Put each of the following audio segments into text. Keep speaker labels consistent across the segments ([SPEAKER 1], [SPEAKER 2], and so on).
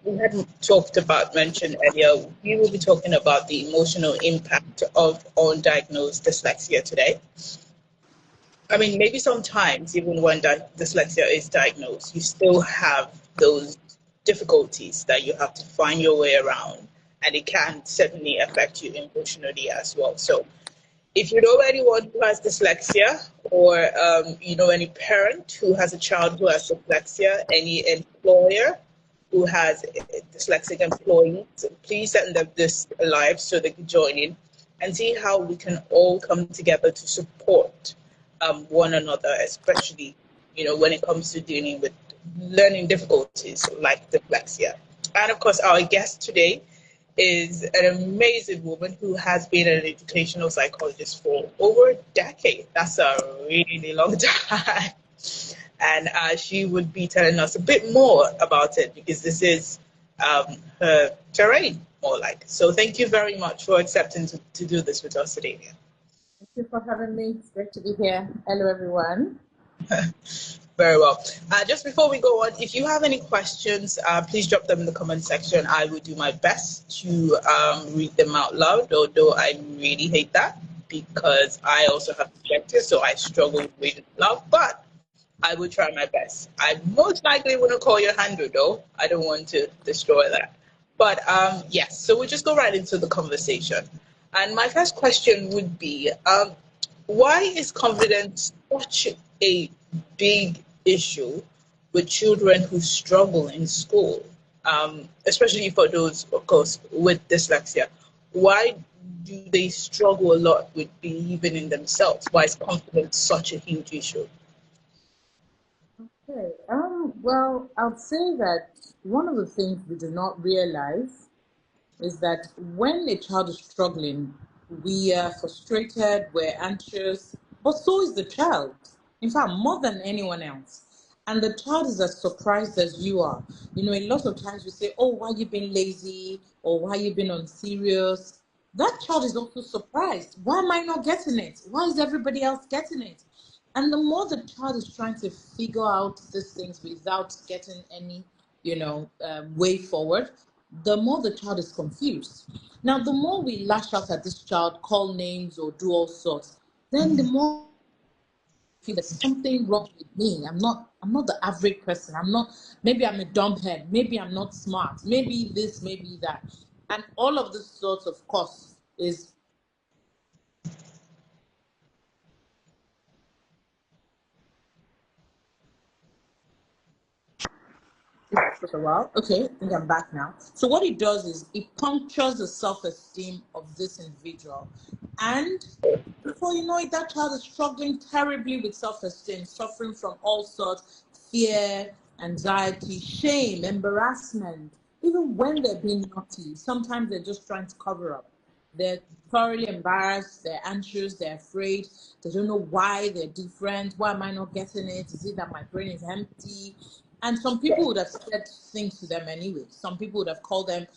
[SPEAKER 1] we had mentioned earlier, we will be talking about the emotional impact of undiagnosed dyslexia today. I mean, maybe sometimes even when dyslexia is diagnosed, you still have those difficulties that you have to find your way around, and it can certainly affect you emotionally as well. So if you know anyone who has dyslexia, or you know any parent who has a child who has dyslexia, any employer who has dyslexic employees, please send them this live so they can join in and see how we can all come together to support one another, especially when it comes to dealing with learning difficulties like dyslexia. And of course, our guest today is an amazing woman who has been an educational psychologist for over a decade. That's a really long time. And she would be telling us a bit more about it, because this is her terrain, more like. So thank you very much for accepting to do this with us today.
[SPEAKER 2] Thank you for having me. It's great to be here. Hello, everyone.
[SPEAKER 1] Very well. Just before we go on, if you have any questions, please drop them in the comment section. I will do my best to read them out loud, although I really hate that because I also have dyslexia, so I struggle with reading loud, but I will try my best. I most likely wouldn't call your hand, though. I don't want to destroy that. But yes, so we'll just go right into the conversation. And my first question would be, why is confidence such a big issue with children who struggle in school, especially for those, of course, with dyslexia? Why do they struggle a lot with believing in themselves? Why is confidence such a huge issue?
[SPEAKER 2] Okay. Well, I'll say that one of the things we do not realize is that when a child is struggling, we are frustrated, we're anxious, but so is the child. In fact, more than anyone else. And the child is as surprised as you are. A lot of times we say, oh, why you been lazy? Or why you been unserious? That child is also surprised. Why am I not getting it? Why is everybody else getting it? And the more the child is trying to figure out these things without getting any, way forward, the more the child is confused. Now, the more we lash out at this child, call names or do all sorts, then the more I feel there's something wrong with me. I'm not the average person. Maybe I'm a dumbhead. Maybe I'm not smart. Maybe this, maybe that. And all of this sorts of course is for a while. Okay, I think I'm back now. So what it does is it punctures the self-esteem of this individual. And before you know it, that child is struggling terribly with self-esteem, suffering from all sorts, fear, anxiety, shame, embarrassment. Even when they're being naughty, sometimes they're just trying to cover up. They're thoroughly embarrassed, they're anxious, they're afraid, they don't know why they're different. Why am I not getting it? Is it that my brain is empty? And some people would have said things to them anyway. Some people would have called them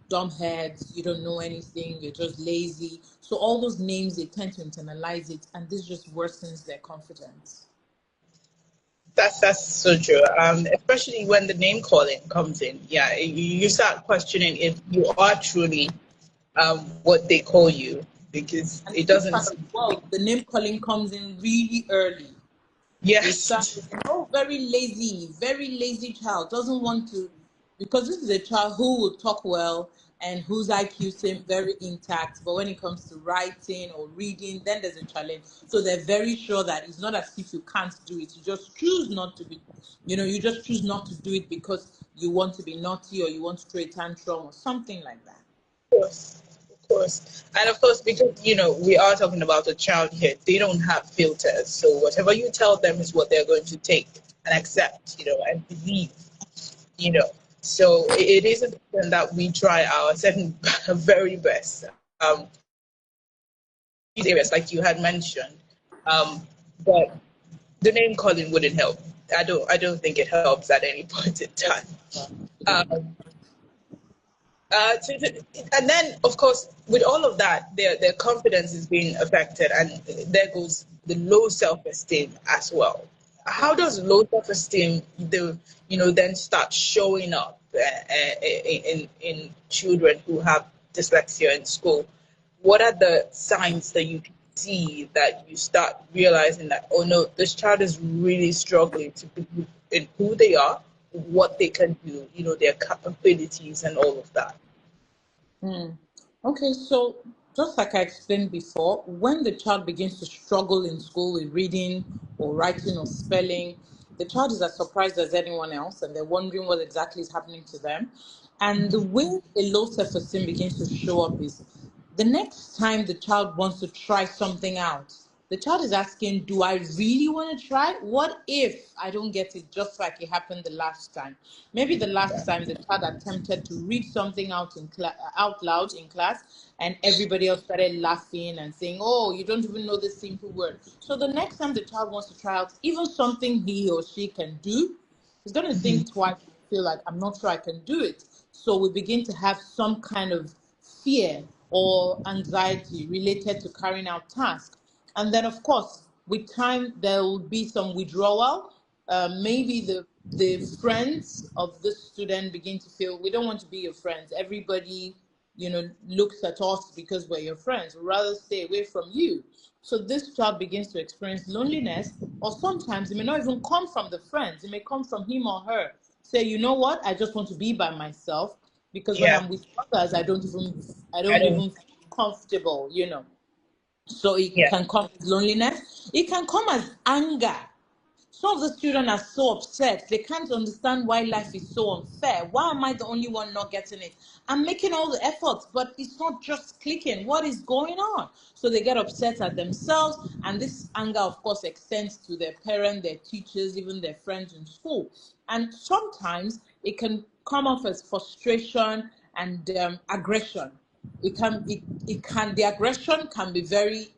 [SPEAKER 2] dumbheads, you don't know anything, you're just lazy. So all those names, they tend to internalize it, and this just worsens their confidence.
[SPEAKER 1] That's so true. Especially when the name calling comes in. Yeah, you start questioning if you are truly what they call you, because
[SPEAKER 2] And
[SPEAKER 1] it doesn't.
[SPEAKER 2] well, the name calling comes in really early. They start
[SPEAKER 1] Yes.
[SPEAKER 2] saying, oh, very lazy child, doesn't want to, because this is a child who will talk well and whose IQ seems very intact, but when it comes to writing or reading, then there's a challenge. So they're very sure that it's not as if you can't do it. You just choose not to be, you just choose not to do it because you want to be naughty or you want to throw a tantrum or something like that.
[SPEAKER 1] Of course. Of course. And of course, because, we are talking about a child here, they don't have filters. So whatever you tell them is what they're going to take and accept, and believe, you know. So it is important that we try our second very best. These areas, like you had mentioned, but the name calling wouldn't help. I don't think it helps at any point in time. Um, and then, of course, with all of that, their confidence is being affected, and there goes the low self-esteem as well. How does low self-esteem, then start showing up in children who have dyslexia in school, what are the signs that you can see that you start realizing that, oh no, this child is really struggling to be in who they are, what they can do, their capabilities and all of that?
[SPEAKER 2] Mm. Okay, so just like I explained before, when the child begins to struggle in school with reading or writing or spelling, the child is as surprised as anyone else and they're wondering what exactly is happening to them. And the way a low self esteem begins to show up is the next time the child wants to try something out, the child is asking, do I really want to try? What if I don't get it just like it happened the last time? Maybe the last time the child attempted to read something out loud in class, and everybody else started laughing and saying, oh, you don't even know this simple word. So the next time the child wants to try out even something he or she can do, he's going to think twice and feel like, I'm not sure I can do it. So we begin to have some kind of fear or anxiety related to carrying out tasks. And then, of course, with time, there will be some withdrawal. Maybe the friends of the student begin to feel we don't want to be your friends. Everybody, looks at us because we're your friends. We'd rather stay away from you. So this child begins to experience loneliness, or sometimes it may not even come from the friends. It may come from him or her. Say, you know what? I just want to be by myself because when
[SPEAKER 1] Yeah,
[SPEAKER 2] I'm with others, I
[SPEAKER 1] I
[SPEAKER 2] don't
[SPEAKER 1] don't.
[SPEAKER 2] even feel comfortable. So it
[SPEAKER 1] Yeah,
[SPEAKER 2] can come as loneliness. It can come as anger. Some of the children are so upset. They can't understand why life is so unfair. Why am I the only one not getting it? I'm making all the efforts, but it's not just clicking. What is going on? So they get upset at themselves. And this anger, of course, extends to their parents, their teachers, even their friends in school. And sometimes it can come off as frustration and aggression. The aggression can be very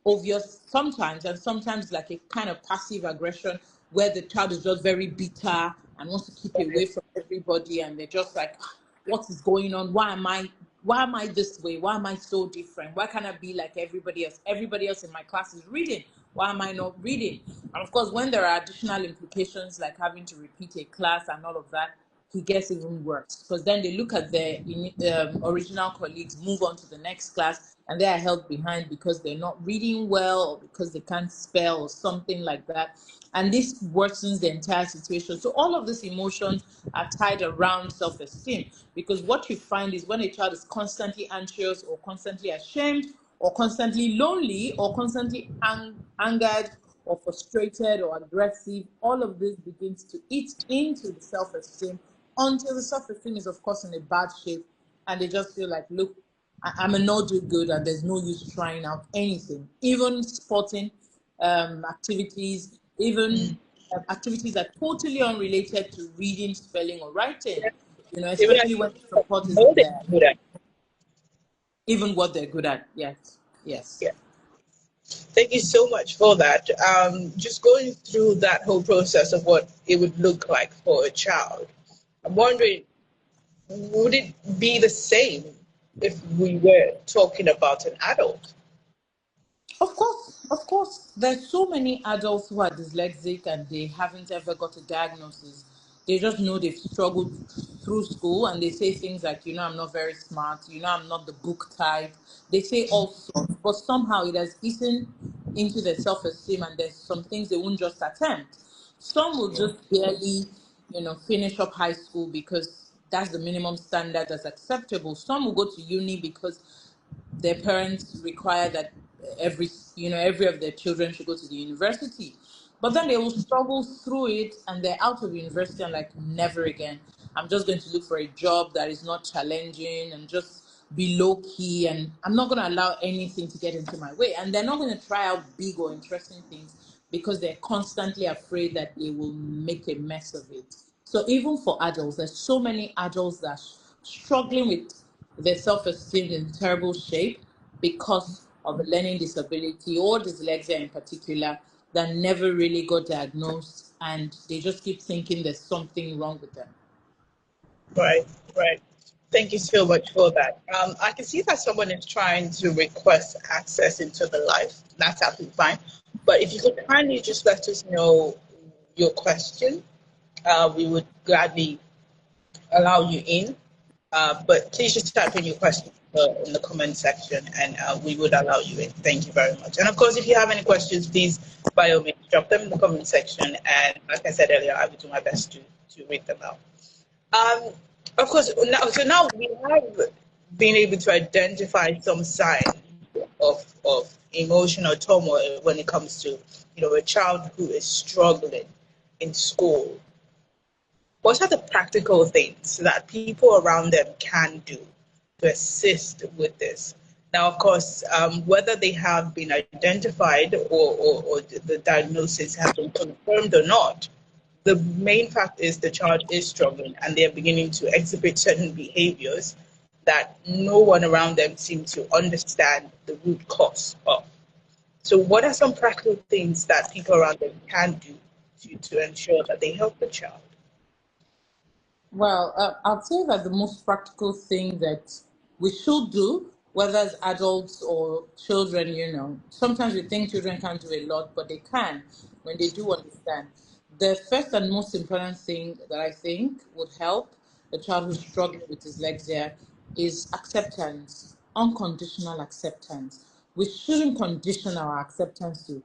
[SPEAKER 2] obvious sometimes, and sometimes like a kind of passive aggression where the child is just very bitter and wants to keep away from everybody, and they're just like, "Ah, what is going on? Why am I this way? Why am I so different? Why can't I be like everybody else? Everybody else in my class is reading. Why am I not reading?" And of course, when there are additional implications like having to repeat a class and all of that, he gets even worse because then they look at their original colleagues, move on to the next class, and they are held behind because they're not reading well or because they can't spell or something like that. And this worsens the entire situation. So all of these emotions are tied around self-esteem, because what you find is when a child is constantly anxious or constantly ashamed or constantly lonely or constantly angered or frustrated or aggressive, all of this begins to eat into the self-esteem until the self-esteem is, of course, in a bad shape, and they just feel like, look, I'm a no do good, and there's no use trying out anything, even sporting activities, even activities that are totally unrelated to reading, spelling, or writing.
[SPEAKER 1] even
[SPEAKER 2] Especially when the support
[SPEAKER 1] know
[SPEAKER 2] isn't
[SPEAKER 1] they
[SPEAKER 2] there.
[SPEAKER 1] can do that.
[SPEAKER 2] Even what they're good at, yes, yes.
[SPEAKER 1] Yeah. Thank you so much for that. Just going through that whole process of what it would look like for a child. I'm wondering, would it be the same if we were talking about an adult?
[SPEAKER 2] Of course. There's so many adults who are dyslexic and they haven't ever got a diagnosis. They just know they've struggled through school, and they say things like, I'm not very smart, I'm not the book type. They say all sorts, but somehow it has eaten into their self esteem, and there's some things they won't just attempt. Some will just barely, finish up high school because that's the minimum standard that's acceptable. Some will go to uni because their parents require that every of their children should go to the university, but then they will struggle through it and they're out of university and like, never again. I'm just going to look for a job that is not challenging and just be low key, and I'm not going to allow anything to get into my way, and they're not going to try out big or interesting things because they're constantly afraid that they will make a mess of it. So even for adults, there's so many adults that are struggling with their self-esteem in terrible shape because of a learning disability or dyslexia in particular that never really got diagnosed, and they just keep thinking there's something wrong with them.
[SPEAKER 1] Right, right. Thank you so much for that. I can see that someone is trying to request access into the live. That's absolutely fine. But if you could kindly just let us know your question, we would gladly allow you in. But please just type in your question in the comment section, and we would allow you in. Thank you very much. And of course, if you have any questions, please by all means drop them in the comment section. And like I said earlier, I will do my best to read them out. Um, of course, now we have been able to identify some signs of emotional turmoil when it comes to a child who is struggling in school. What are the practical things that people around them can do to assist with this? Now, of course, whether they have been identified or the diagnosis has been confirmed or not, the main fact is the child is struggling and they're beginning to exhibit certain behaviors that no one around them seems to understand the root cause of. So, what are some practical things that people around them can do to ensure that they help the child?
[SPEAKER 2] Well, I'd say that the most practical thing that we should do, whether as adults or children, sometimes we think children can't do a lot, but they can when they do understand. The first and most important thing that I think would help a child who's struggling with dyslexia is acceptance, unconditional acceptance. We shouldn't condition our acceptance to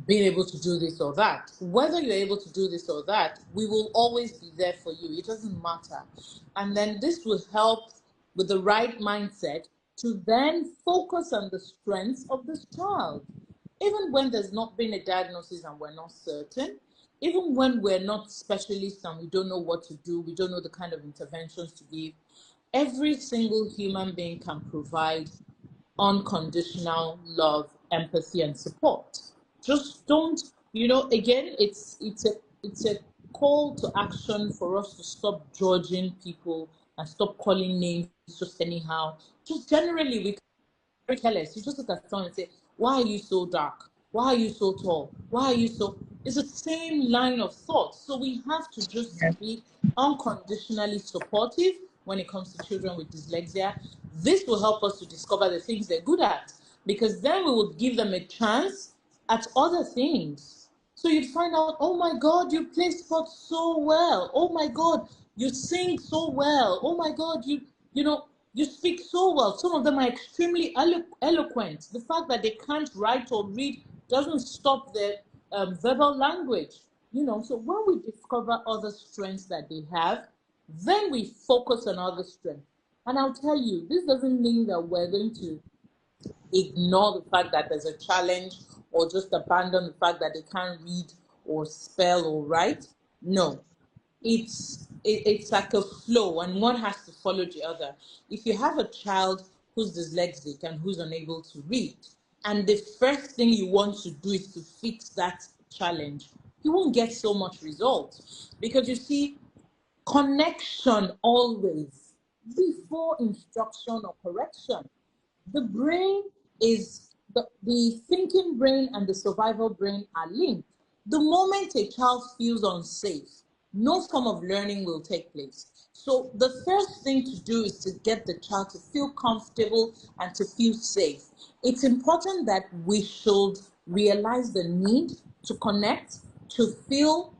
[SPEAKER 2] being able to do this or that. Whether you're able to do this or that, we will always be there for you. It doesn't matter. And then this will help with the right mindset to then focus on the strengths of this child. Even when there's not been a diagnosis and we're not certain, even when we're not specialists and we don't know what to do, we don't know the kind of interventions to give, every single human being can provide unconditional love, empathy, and support. Just don't, again, it's a call to action for us to stop judging people and stop calling names just anyhow. Just generally, we very careless. You just look at someone and say, "Why are you so dark? Why are you so tall? Why are you so?" It's the same line of thought. So we have to just be unconditionally supportive when it comes to children with dyslexia. This will help us to discover the things they're good at, because then we will give them a chance at other things. So you'd find out, oh my God, you play sports so well. Oh my God, you sing so well. Oh my God, you know you speak so well. Some of them are extremely eloquent. The fact that they can't write or read doesn't stop their verbal language. So when we discover other strengths that they have, then we focus on other strengths. And I'll tell you, this doesn't mean that we're going to ignore the fact that there's a challenge or just abandon the fact that they can't read or spell or write. No, it's like a flow, and one has to follow the other. If you have a child who's dyslexic and who's unable to read, and the first thing you want to do is to fix that challenge, you won't get so much results, because you see, connection always before instruction or correction. The brain is the thinking brain and the survival brain are linked. The moment a child feels unsafe, no form of learning will take place. So the first thing to do is to get the child to feel comfortable and to feel safe. It's important that we should realize the need to connect, to feel,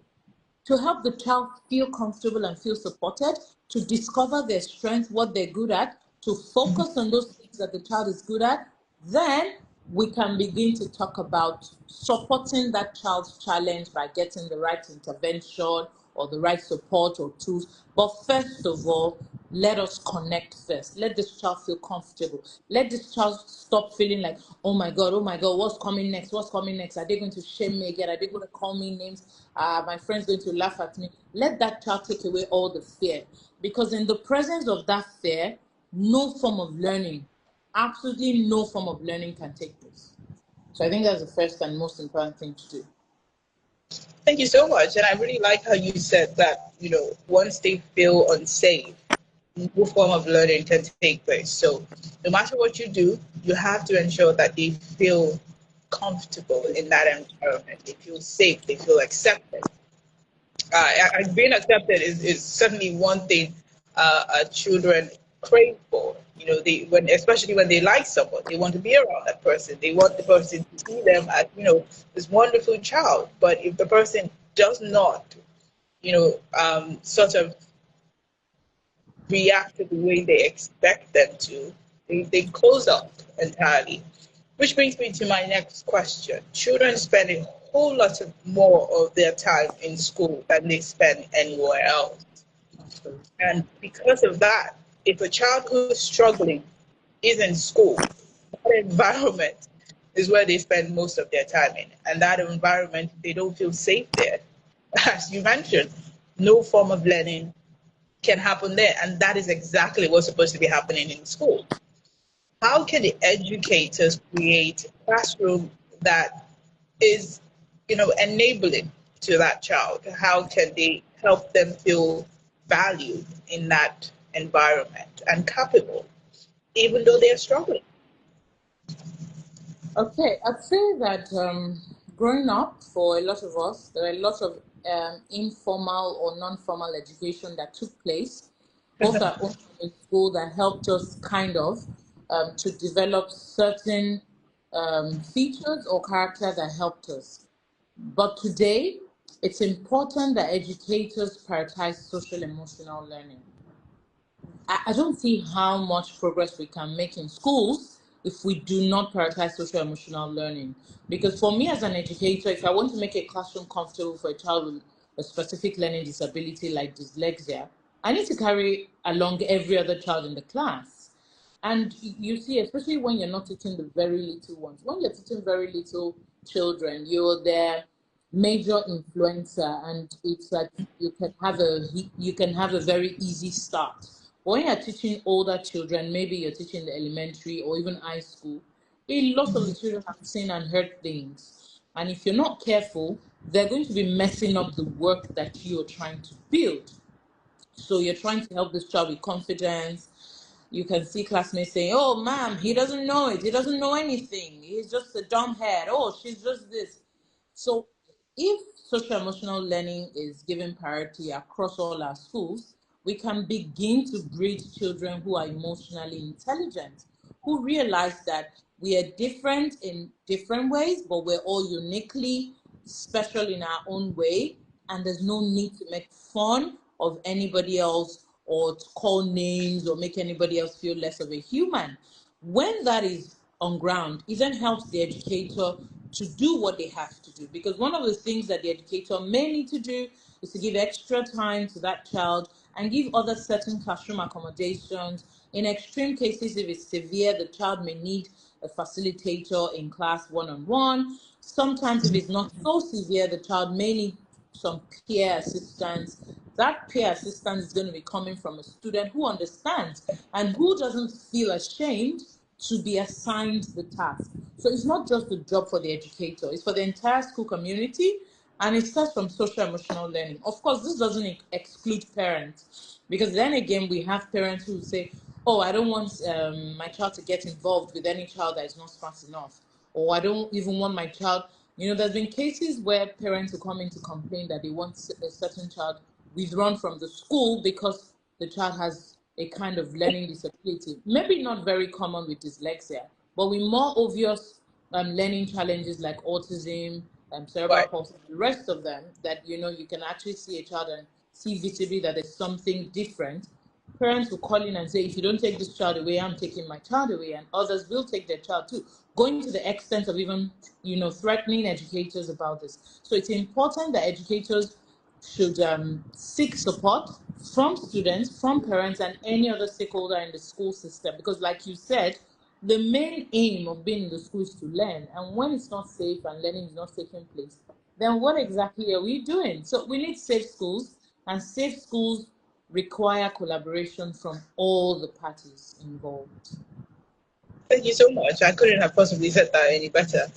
[SPEAKER 2] to help the child feel comfortable and feel supported, to discover their strengths, what they're good at, to focus on those things that the child is good at. Then we can begin to talk about supporting that child's challenge by getting the right intervention or the right support or tools. But first of all, let us connect first. Let this child feel comfortable. Let this child stop feeling like, oh my God, what's coming next? What's coming next? Are they going to shame me again? Are they going to call me names? My friend's going to laugh at me. Let that child take away all the fear. Because in the presence of that fear, no form of learning, absolutely no form of learning can take place. So I think that's the first and most important thing to do.
[SPEAKER 1] Thank you so much. And I really like how you said that, once they feel unsafe, no form of learning can take place. So no matter what you do, you have to ensure that they feel comfortable in that environment. They feel safe, they feel accepted. Being accepted is certainly one thing children crave for. Especially when they like someone, they want to be around that person. They want the person to see them as this wonderful child. But if the person does not, sort of react the way they expect them to, they close up entirely. Which brings me to my next question. Children spend a whole lot of more of their time in school than they spend anywhere else.
[SPEAKER 2] Absolutely.
[SPEAKER 1] And because of that, if a child who is struggling is in school, that environment is where they spend most of their time in. And that environment, they don't feel safe there. As you mentioned, no form of learning can happen there. And that is exactly what's supposed to be happening in school. How can the educators create a classroom that is, enabling to that child? How can they help them feel valued in that environment and capable, even though they're struggling?
[SPEAKER 2] Okay, I'd say that growing up, for a lot of us, there are a lot of informal or non-formal education that took place, both at home and in school, that helped us kind of to develop certain features or character that helped us. But today, it's important that educators prioritize social emotional learning. I don't see how much progress we can make in schools if we do not prioritize social emotional learning. Because for me as an educator, if I want to make a classroom comfortable for a child with a specific learning disability like dyslexia, I need to carry along every other child in the class. And you see, especially when you're not teaching the very little ones, when you're teaching very little children, you're their major influencer, and it's like you can have a very easy start. But when you're teaching older children, maybe you're teaching the elementary or even high school, a lot of the children have seen and heard things. And if you're not careful, they're going to be messing up the work that you're trying to build. So you're trying to help this child with confidence. You can see classmates saying, "Oh, ma'am, he doesn't know it. He doesn't know anything. He's just a dumb head. Oh, she's just this." So, if social emotional learning is given priority across all our schools, we can begin to breed children who are emotionally intelligent, who realize that we are different in different ways, but we're all uniquely special in our own way, and there's no need to make fun of anybody else or to call names or make anybody else feel less of a human. When that is on ground, it then helps the educator to do what they have to do. Because one of the things that the educator may need to do is to give extra time to that child and give other certain classroom accommodations. In extreme cases, if it's severe, the child may need a facilitator in class one on one. Sometimes, if it's not so severe, the child may need some peer assistance. That peer assistance is going to be coming from a student who understands and who doesn't feel ashamed to be assigned the task. So it's not just a job for the educator, it's for the entire school community, and it starts from social emotional learning. Of course, this doesn't exclude parents, because then again, we have parents who say, "Oh, I don't want my child to get involved with any child that is not smart enough," or "I don't even want my child." There's been cases where parents will come in to complain that they want a certain child withdrawn from the school because the child has a kind of learning disability. Maybe not very common with dyslexia, but with more obvious learning challenges like autism, cerebral
[SPEAKER 1] Right.
[SPEAKER 2] palsy, the rest of them, that you can actually see a child and see visibly that there's something different. Parents will call in and say, "If you don't take this child away, I'm taking my child away," and others will take their child too, going to the extent of even threatening educators about this. So it's important that educators should seek support from students, from parents, and any other stakeholder in the school system. Because, like you said, the main aim of being in the school is to learn. And when it's not safe and learning is not taking place, then what exactly are we doing? So we need safe schools, and safe schools require collaboration from all the parties involved.
[SPEAKER 1] Thank you so much. I couldn't have possibly said that any better.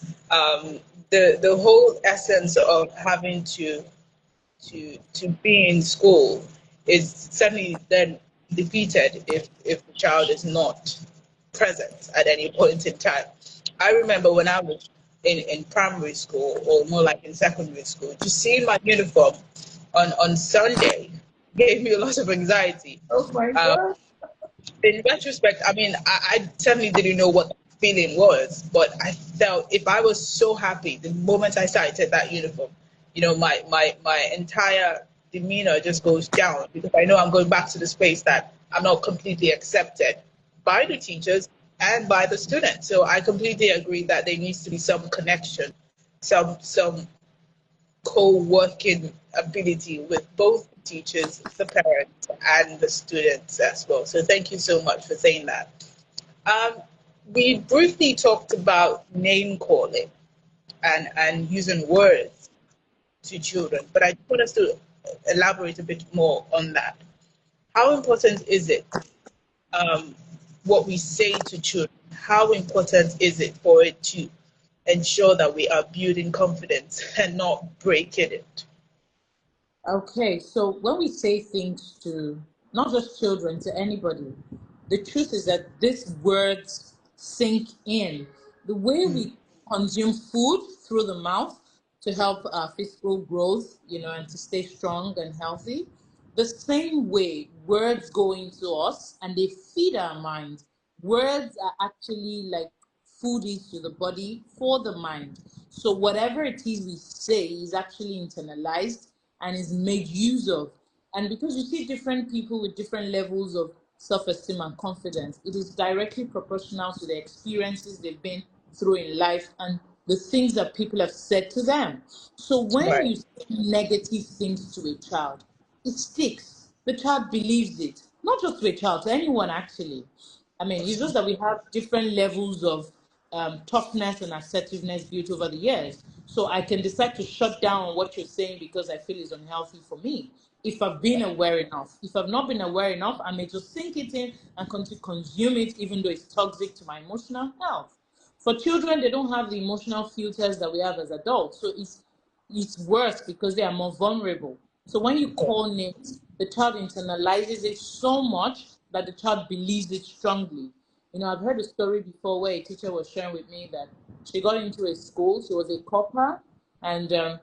[SPEAKER 1] The whole essence of having to be in school is certainly then defeated if the child is not present at any point in time. I remember when I was in primary school, or more like in secondary school, to see my uniform on Sunday gave me a lot of anxiety.
[SPEAKER 2] Oh my
[SPEAKER 1] Um,
[SPEAKER 2] God.
[SPEAKER 1] in retrospect, I mean, I certainly didn't know what that feeling was, but I felt if I was so happy the moment I sighted that uniform, my entire demeanor just goes down because I know I'm going back to the space that are not completely accepted by the teachers and by the students. So I completely agree that there needs to be some connection, some co-working ability with both the teachers, the parents, and the students as well. So thank you so much for saying that. Um, we briefly talked about name calling and using words to children, but I just want us to elaborate a bit more on that. How important is it, um, what we say to children? How important is it for it to ensure that we are building confidence and not breaking it?
[SPEAKER 2] Okay, so when we say things to not just children, to anybody, the truth is that these words sink in. The way
[SPEAKER 1] Mm,
[SPEAKER 2] we consume food through the mouth to help our physical growth, and to stay strong and healthy, the same way words go into us and they feed our mind. Words are actually like food is to the body for the mind. So whatever it is we say is actually internalized and is made use of. And because you see different people with different levels of self-esteem and confidence, it is directly proportional to the experiences they've been through in life and the things that people have said to them. So when
[SPEAKER 1] right.
[SPEAKER 2] you say negative things to a child, it sticks. The child believes it. Not just to a child, to anyone actually. I mean, it's just that we have different levels of toughness and assertiveness built over the years. So I can decide to shut down on what you're saying because I feel it's unhealthy for me. If I've been aware enough. If I've not been aware enough, I may just sink it in and continue to consume it, even though it's toxic to my emotional health. For children, they don't have the emotional filters that we have as adults. So it's worse because they are more vulnerable. So when you call names, the child internalizes it so much that the child believes it strongly. I've heard a story before where a teacher was sharing with me that she got into a school, she was a copper, and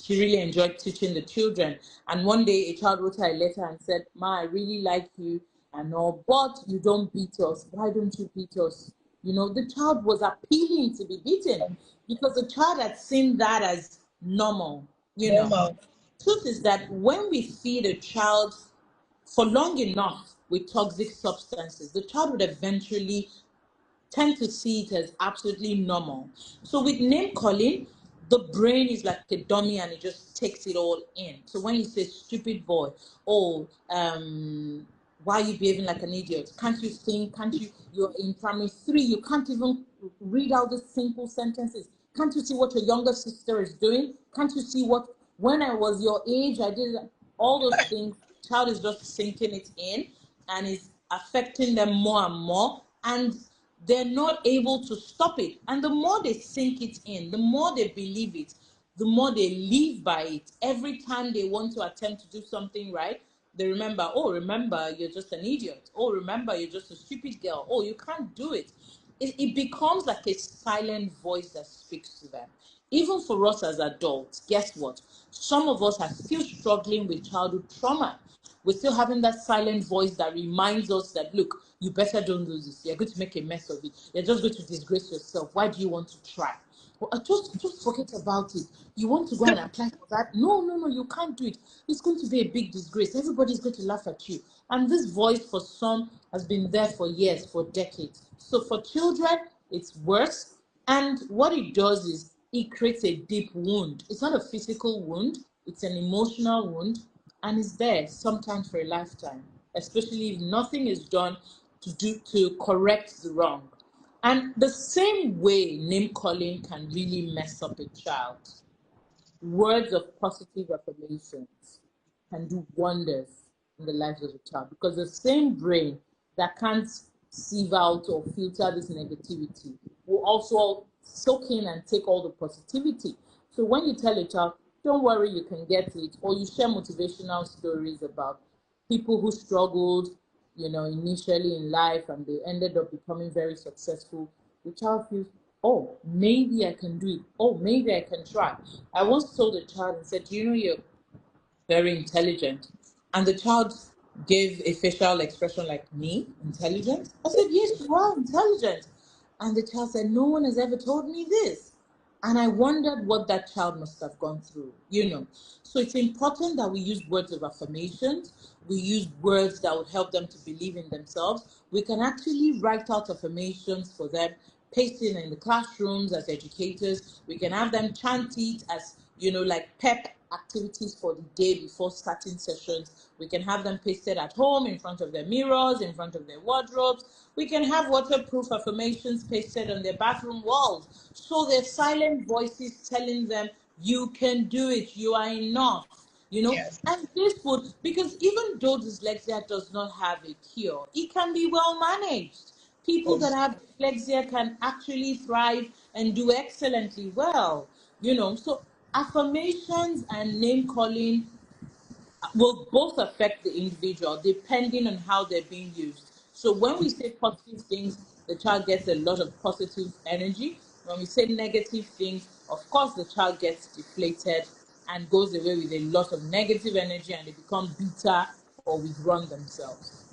[SPEAKER 2] she really enjoyed teaching the children. And one day a child wrote her a letter and said, Ma, I really like you and all, but you don't beat us. Why don't you beat us? The child was appealing to be beaten because the child had seen that as normal.
[SPEAKER 1] Normal.
[SPEAKER 2] Truth is that when we feed a child for long enough with toxic substances, the child would eventually tend to see it as absolutely normal. So with name calling, the brain is like a dummy and it just takes it all in. So when you say stupid boy, oh, why are you behaving like an idiot? Can't you think? Can't you? You're in primary three. You can't even read out the simple sentences. Can't you see what your younger sister is doing? Can't you see what when I was your age I did all those things? Child is just sinking it in and is affecting them more and more. And they're not able to stop it. And the more they sink it in, the more they believe it, the more they live by it. Every time they want to attempt to do something right, they remember, oh, remember, you're just an idiot. Oh, remember, you're just a stupid girl. Oh, you can't do it. It becomes like a silent voice that speaks to them. Even for us as adults, guess what? Some of us are still struggling with childhood trauma. We're still having that silent voice that reminds us that, look, you better don't do this. You're going to make a mess of it. You're just going to disgrace yourself. Why do you want to try? Well, just forget about it. You want to go and apply for that? No, no, no, you can't do it. It's going to be a big disgrace. Everybody's going to laugh at you. And this voice for some has been there for years, for decades. So for children, it's worse. And what it does is it creates a deep wound. It's not a physical wound, it's an emotional wound, and it's there sometimes for a lifetime, especially if nothing is done to correct the wrong. And the same way name calling can really mess up a child, words of positive affirmations can do wonders in the lives of a child because the same brain that can't sieve out or filter this negativity will also soak in and take all the positivity. So when you tell a child, don't worry, you can get it, or you share motivational stories about people who struggled, initially in life and they ended up becoming very successful, the child feels, oh, maybe I can do it. Oh, maybe I can try. I once told a child and said, you're very intelligent. And the child gave a facial expression like, me, intelligent? I said, yes, you are intelligent. And the child said, no one has ever told me this. And I wondered what that child must have gone through. So it's important that we use words of affirmations. We use words that would help them to believe in themselves. We can actually write out affirmations for them, paste it in the classrooms as educators. We can have them chant it as, like pep activities for the day before starting sessions. We can have them pasted at home in front of their mirrors, in front of their wardrobes. We can have waterproof affirmations pasted on their bathroom walls. So there's silent voices telling them, you can do it, you are enough.
[SPEAKER 1] Yes.
[SPEAKER 2] And this would, because even though dyslexia does not have a cure, it can be well managed. People that
[SPEAKER 1] Yes.
[SPEAKER 2] have dyslexia can actually thrive and do excellently well. So affirmations and name calling will both affect the individual depending on how they're being used. So when we say positive things, the child gets a lot of positive energy. When we say negative things, of course, the child gets deflated and goes away with a lot of negative energy, and they become bitter or withdrawn themselves.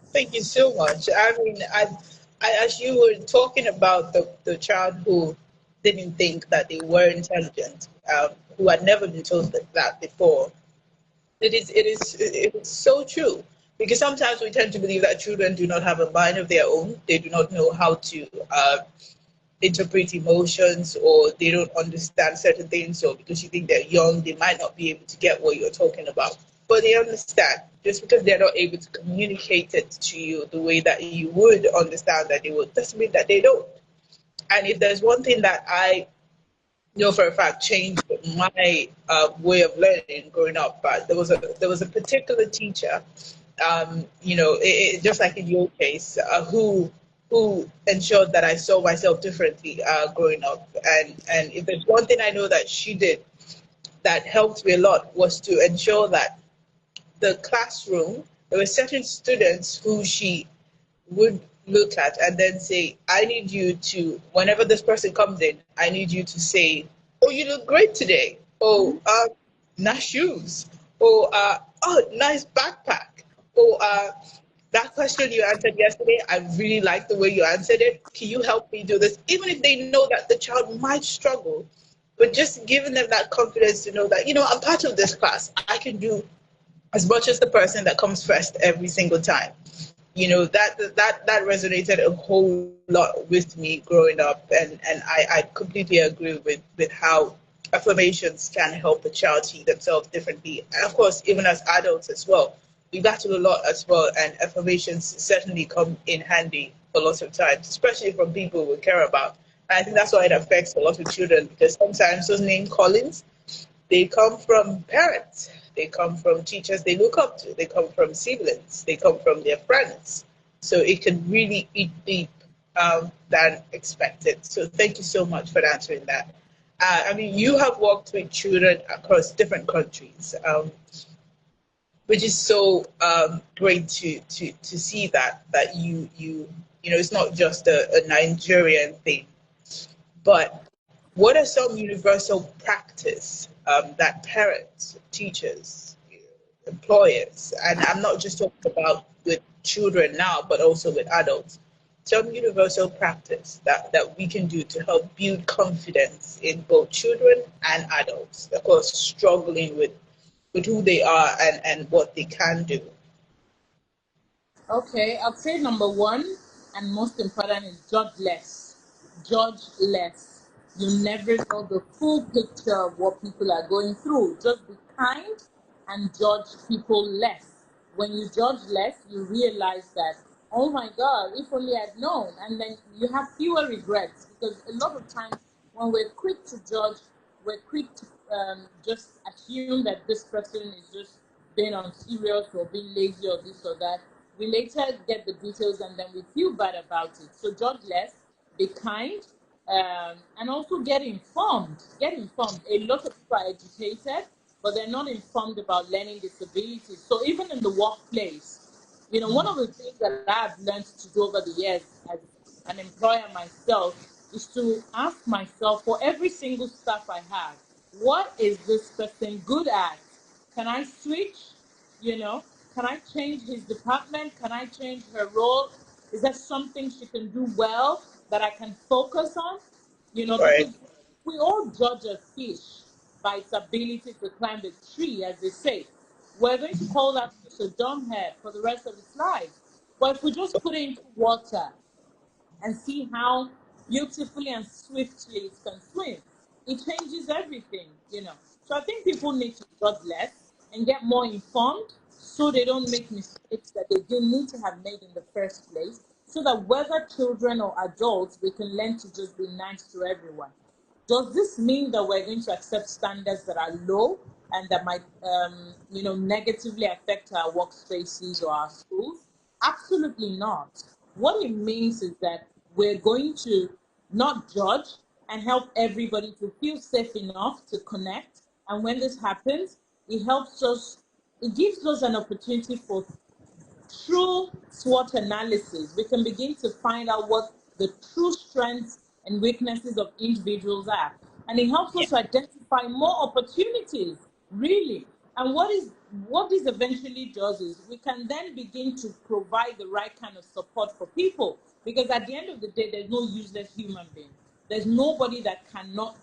[SPEAKER 1] Thank you so much. I mean, as you were talking about the child who didn't think that they were intelligent, who had never been told that before, it is so true, because sometimes we tend to believe that children do not have a mind of their own. They do not know how to interpret emotions, or they don't understand certain things, or because you think they're young, they might not be able to get what you're talking about. But they understand. Just because they're not able to communicate it to you the way that you would understand that they would, doesn't mean that they don't. And if there's one thing that I know for a fact changed my way of learning growing up, but there was a particular teacher, just like in your case, who ensured that I saw myself differently growing up. And if there's one thing I know that she did that helped me a lot, was to ensure that the classroom, there were certain students who she would look at and then say, I need you to, whenever this person comes in, I need you to say, oh, you look great today. Oh, nice shoes. Oh, nice backpack. Oh, that question you answered yesterday, I really like the way you answered it. Can you help me do this? Even if they know that the child might struggle, but just giving them that confidence to know that, I'm part of this class. I can do as much as the person that comes first every single time. That resonated a whole lot with me growing up, and I completely agree with how affirmations can help a child see themselves differently, and of course even as adults as well. We battle a lot as well, and affirmations certainly come in handy a lot of times, especially from people we care about. And I think that's why it affects a lot of children, because sometimes those name callings, they come from parents, they come from teachers they look up to, they come from siblings, they come from their friends. So it can really eat deep than expected. So thank you so much for answering that. I mean, you have worked with children across different countries, which is so great to see that it's not just a Nigerian thing. But what are some universal practice that parents, teachers, employers, and I'm not just talking about with children now, but also with adults, some universal practice that we can do to help build confidence in both children and adults, of course, struggling with who they are and what they can do.
[SPEAKER 2] Okay, I'd say number one and most important is judge less. Judge less. You never know the full picture of what people are going through. Just be kind and judge people less. When you judge less, you realize that, oh my God, if only I'd known. And then you have fewer regrets, because a lot of times when we're quick to judge, we're quick to just assume that this person is just being unserious or being lazy or this or that. We later get the details and then we feel bad about it. So judge less, be kind, and also get informed. Get informed. A lot of people are educated, but they're not informed about learning disabilities. So even in the workplace, one of the things that I've learned to do over the years as an employer myself is to ask myself for every single staff I have, what is this person good at? Can I switch? You know, can I change his department? Can I change her role? Is there something she can do well that I can focus on?
[SPEAKER 1] Right.
[SPEAKER 2] Because we all judge a fish by its ability to climb a tree, as they say. We're going to call that fish a dumbhead for the rest of its life. But if we just put it into water and see how beautifully and swiftly it can swim, it changes everything, you know. So I think people need to judge less and get more informed so they don't make mistakes that they didn't need to have made in the first place. So that whether children or adults, we can learn to just be nice to everyone. Does this mean that we're going to accept standards that are low and that might, negatively affect our workspaces or our schools? Absolutely not. What it means is that we're going to not judge and help everybody to feel safe enough to connect. And when this happens, it helps us, it gives us an opportunity for through SWOT analysis, we can begin to find out what the true strengths and weaknesses of individuals are. And it helps
[SPEAKER 1] Yeah.
[SPEAKER 2] us to identify more opportunities, really. And what this eventually does is we can then begin to provide the right kind of support for people. Because at the end of the day, there's no useless human being. There's nobody that cannot,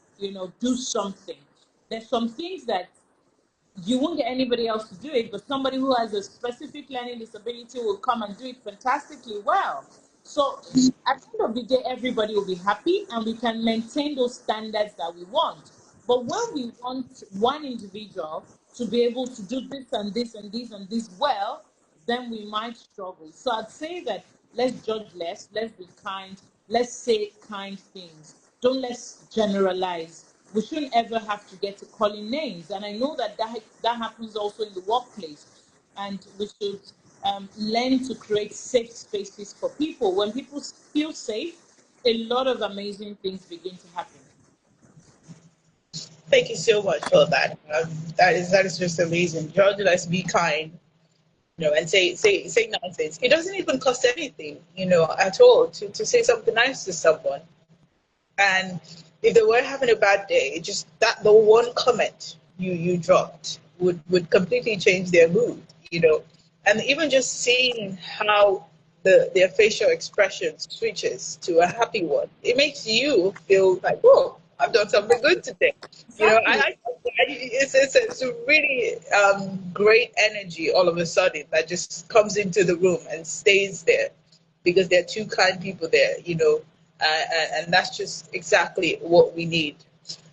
[SPEAKER 2] do something. There's some things that you won't get anybody else to do it, but somebody who has a specific learning disability will come and do it fantastically well. So at the end of the day, everybody will be happy and we can maintain those standards that we want. But when we want one individual to be able to do this and this and this and this well, then we might struggle. So I'd say that let's judge less, let's be kind, let's say kind things. Don't let's generalize. We shouldn't ever have to get to calling names. And I know that happens also in the workplace. And we should learn to create safe spaces for people. When people feel safe, a lot of amazing things begin to happen.
[SPEAKER 1] Thank you so much for that. That is just amazing. George, let's be kind, and say nice things. It doesn't even cost anything, at all to say something nice to someone. And if they were having a bad day, just that the one comment you dropped would completely change their mood, And even just seeing how their facial expression switches to a happy one, it makes you feel like, oh, I've done something good today.
[SPEAKER 2] Exactly.
[SPEAKER 1] It's a really great energy all of a sudden that just comes into the room and stays there because there are two kind people there, and that's just exactly what we need.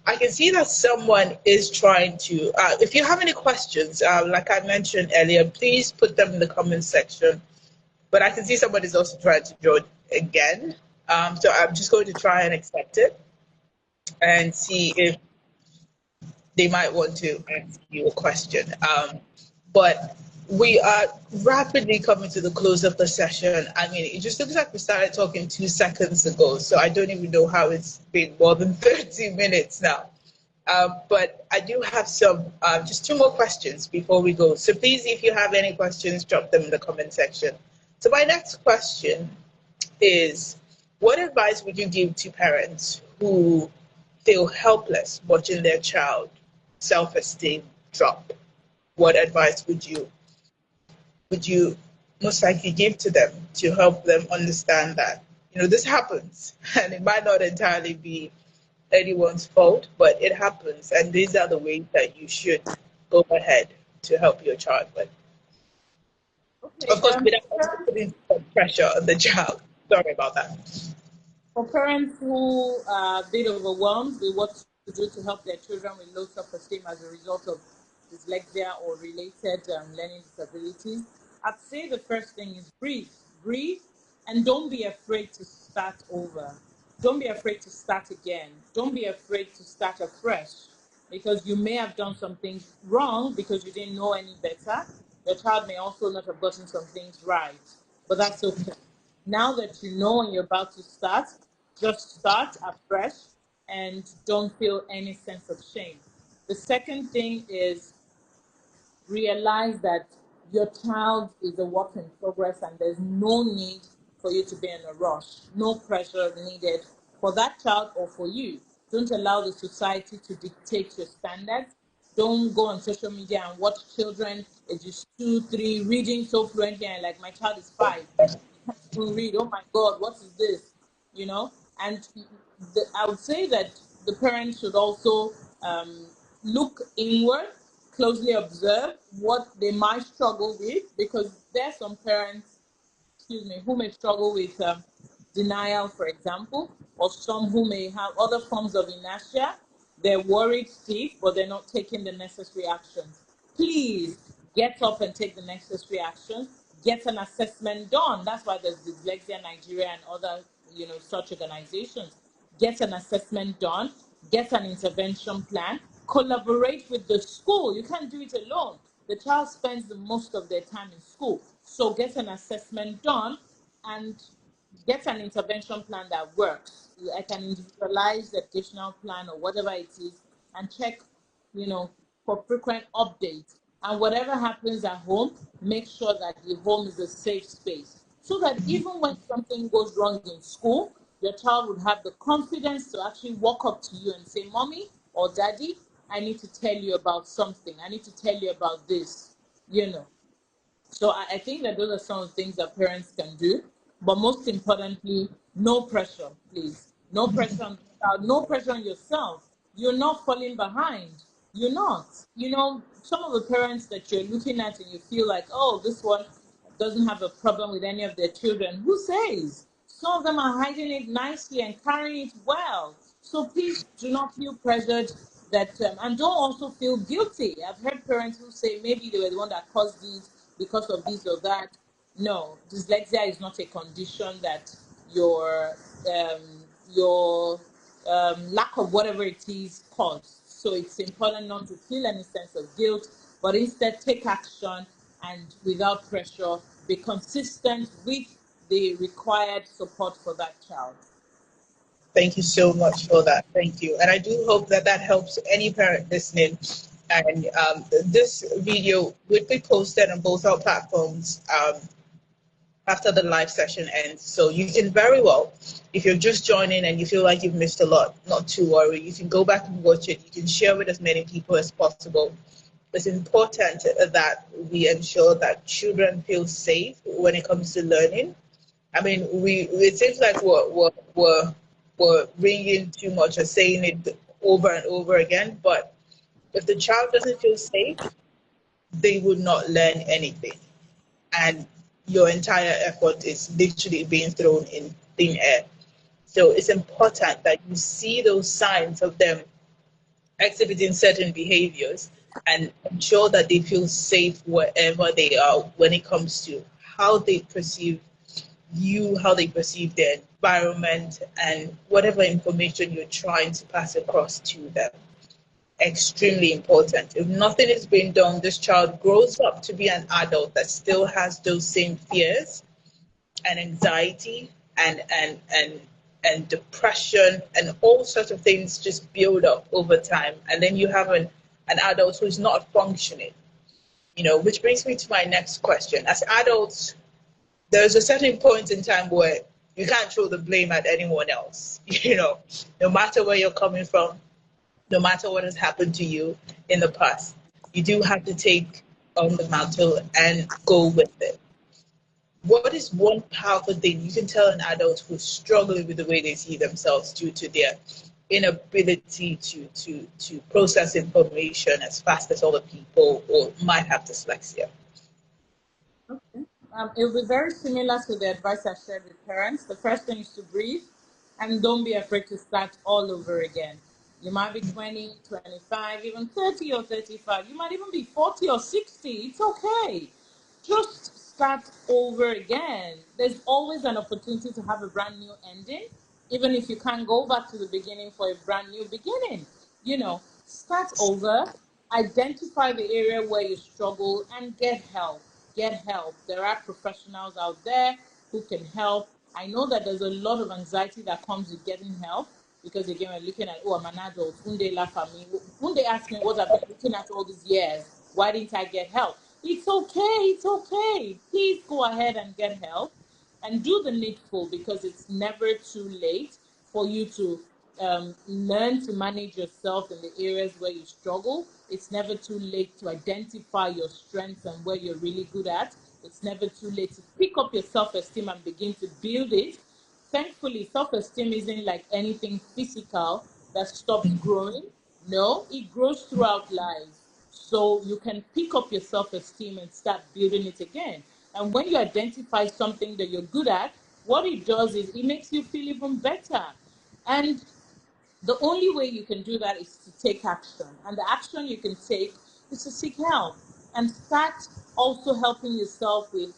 [SPEAKER 1] I can see that someone is trying to, if you have any questions, like I mentioned earlier, please put them in the comment section. But I can see somebody's also trying to join again. So I'm just going to try and accept it and see if they might want to ask you a question. But we are rapidly coming to the close of the session. I mean, it just looks like we started talking 2 seconds ago, so I don't even know how it's been more than 30 minutes now. But I do have some, just two more questions before we go. So please, if you have any questions, drop them in the comment section. So my next question is, what advice would you give to parents who feel helpless watching their child self-esteem drop? What advice would you most likely give to them to help them understand that this happens and it might not entirely be anyone's fault, but it happens, and these are the ways that you should go ahead to help your child with,
[SPEAKER 2] Okay.
[SPEAKER 1] of course, without also putting some pressure on the child. Sorry about that.
[SPEAKER 2] For parents who are a bit overwhelmed with what to do to help their children with low self-esteem as a result of dyslexia or related learning disabilities, I'd say the first thing is breathe. Breathe and don't be afraid to start over. Don't be afraid to start again. Don't be afraid to start afresh because you may have done some things wrong because you didn't know any better. Your child may also not have gotten some things right, but that's okay. Now that you know and you're about to start, just start afresh and don't feel any sense of shame. The second thing is realize that your child is a work in progress and there's no need for you to be in a rush. No pressure needed for that child or for you. Don't allow the society to dictate your standards. Don't go on social media and watch children ages 2, 3 reading so fluently and like my child is 5. Can't even read. Oh my God, what is this? You know? And I would say that the parents should also look inward, closely observe what they might struggle with, because there are some parents, who may struggle with denial, for example, or some who may have other forms of inertia. They're worried stiff, but they're not taking the necessary actions. Please get up and take the necessary actions. Get an assessment done. That's why there's Dyslexia Nigeria and other, such organizations. Get an assessment done. Get an intervention plan. Collaborate with the school. You can't do it alone. The child spends the most of their time in school. So get an assessment done and get an intervention plan that works, like an individualized educational plan or whatever it is, and check, for frequent updates. And whatever happens at home, make sure that the home is a safe space, so that even when something goes wrong in school, your child would have the confidence to actually walk up to you and say, "Mommy or Daddy, I need to tell you about something. I need to tell you about this," you know. So I think that those are some of the things that parents can do. But most importantly, no pressure, please. No pressure on the child, no pressure on yourself. You're not falling behind. You're not. Some of the parents that you're looking at and you feel like, oh, this one doesn't have a problem with any of their children. Who says? Some of them are hiding it nicely and carrying it well. So please do not feel pressured that, and don't also feel guilty. I've heard parents who say maybe they were the one that caused these because of this or that. No, dyslexia is not a condition that um, your lack of whatever it is caused. So it's important not to feel any sense of guilt, but instead take action and without pressure, be consistent with the required support for that child.
[SPEAKER 1] Thank you so much for that. Thank you. And I do hope that that helps any parent listening. And this video will be posted on both our platforms after the live session ends. So you can very well, if you're just joining and you feel like you've missed a lot, not to worry. You can go back and watch it. You can share with as many people as possible. It's important that we ensure that children feel safe when it comes to learning. I mean, it seems like we're ringing too much or saying it over and over again, but if the child doesn't feel safe, they would not learn anything. And your entire effort is literally being thrown in thin air. So it's important that you see those signs of them exhibiting certain behaviors and ensure that they feel safe wherever they are when it comes to how they perceive you, how they perceive their environment, and whatever information you're trying to pass across to them. Extremely important. If nothing is being done, this child grows up to be an adult that still has those same fears and anxiety and depression and all sorts of things just build up over time. And then you have an adult who's not functioning. Which brings me to my next question. As adults, there's a certain point in time where you can't throw the blame at anyone else. No matter where you're coming from, no matter what has happened to you in the past, you do have to take on the mantle and go with it. What is one powerful thing you can tell an adult who's struggling with the way they see themselves due to their inability to process information as fast as other people or might have dyslexia?
[SPEAKER 2] Okay. It will be very similar to the advice I shared with parents. The first thing is to breathe and don't be afraid to start all over again. You might be 20, 25, even 30 or 35. You might even be 40 or 60. It's okay. Just start over again. There's always an opportunity to have a brand new ending, even if you can't go back to the beginning for a brand new beginning. Start over, identify the area where you struggle, and get help. Get help. There are professionals out there who can help. I know that there's a lot of anxiety that comes with getting help, because again, we're looking at, oh, I'm an adult. Wouldn't they laugh at me? Wouldn't they ask me what I've been looking at all these years? Why didn't I get help? It's okay. It's okay. Please go ahead and get help and do the needful, because it's never too late for you to learn to manage yourself in the areas where you struggle. It's never too late to identify your strengths and where you're really good at. It's never too late to pick up your self-esteem and begin to build it. Thankfully, self-esteem isn't like anything physical. that stops growing. No, it grows throughout life. So you can pick up your self-esteem and start building it again. And when you identify something that you're good at, what it does is it makes you feel even better. And the only way you can do that is to take action. And the action you can take is to seek help and start also helping yourself with,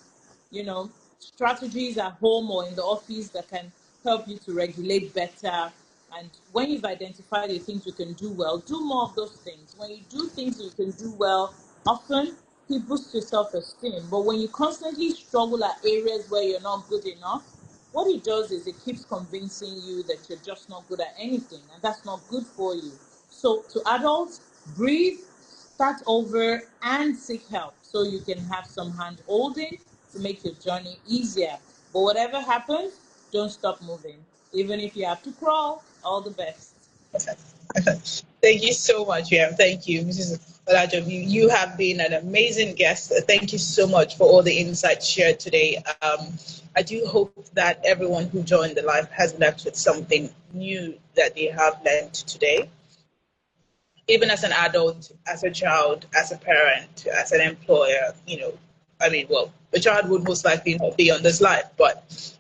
[SPEAKER 2] strategies at home or in the office that can help you to regulate better. And when you've identified the things you can do well, do more of those things. When you do things you can do well, often it boosts your self-esteem. But when you constantly struggle at areas where you're not good enough, what it does is it keeps convincing you that you're just not good at anything, and that's not good for you. So, to adults, breathe, start over, and seek help so you can have some hand holding to make your journey easier. But whatever happens, don't stop moving. Even if you have to crawl, all the best.
[SPEAKER 1] Thank you so much, yeah. Thank you, Mrs. Olajobi. You have been an amazing guest. Thank you so much for all the insights shared today. I do hope that everyone who joined the live has left with something new that they have learned today. Even as an adult, as a child, as a parent, as an employer, well, a child would most likely not be on this live, but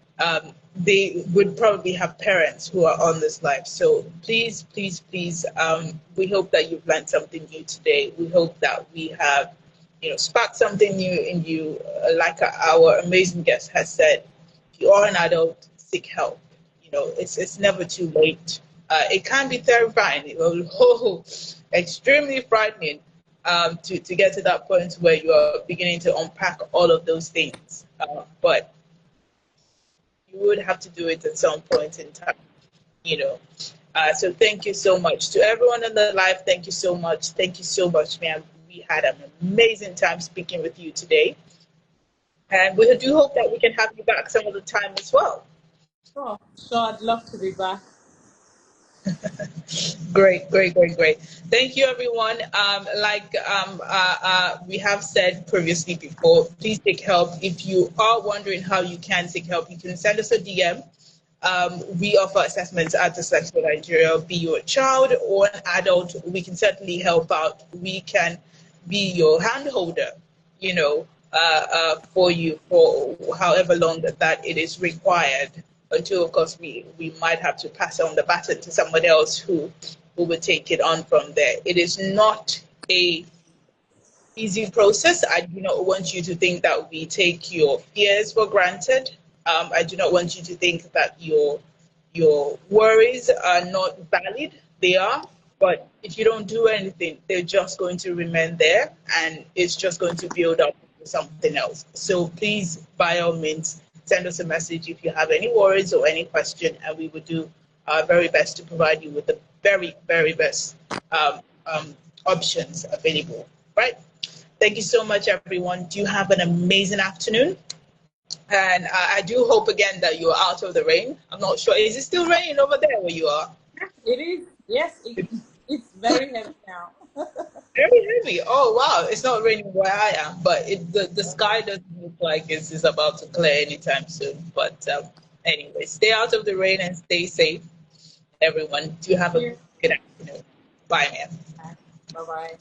[SPEAKER 1] they would probably have parents who are on this live. So please, please, please, we hope that you've learned something new today. We hope that we have, sparked something new in you. Like our amazing guest has said, if you are an adult, seek help. It's never too late. It can be terrifying, extremely frightening, to get to that point where you are beginning to unpack all of those things. But you would have to do it at some point in time, you know. So thank you so much to everyone in the live. Thank you so much. Thank you so much, man. We had an amazing time speaking with you today. And we do hope that we can have you back some of the time as well.
[SPEAKER 2] Sure, I'd love to be back.
[SPEAKER 1] Great, great, great, great. Thank you, everyone. We have said previously before, please take help. If you are wondering how you can seek help, you can send us a DM. We offer assessments at Dyslexia Nigeria. Be you a child or an adult, we can certainly help out. We can be your hand holder, for you for however long that it is required, until of course we might have to pass on the baton to somebody else who will take it on from there. It is not a easy process. I do not want you to think that we take your fears for granted. I do not want you to think that your worries are not valid. They are, but if you don't do anything, they're just going to remain there, and it's just going to build up to something else. So please, by all means, send us a message if you have any worries or any question, and we will do our very best to provide you with the very, very best options available. Right? Thank you so much, everyone. Do have an amazing afternoon. And I do hope again that you're out of the rain. I'm not sure. Is it still raining over there where you are?
[SPEAKER 2] It is. Yes, it's very heavy now.
[SPEAKER 1] Very heavy. Oh, wow. It's not raining where I am, but the sky doesn't look like it's about to clear anytime soon. But anyway, stay out of the rain and stay safe, everyone. Do have a good afternoon. Bye, man.
[SPEAKER 2] Bye-bye.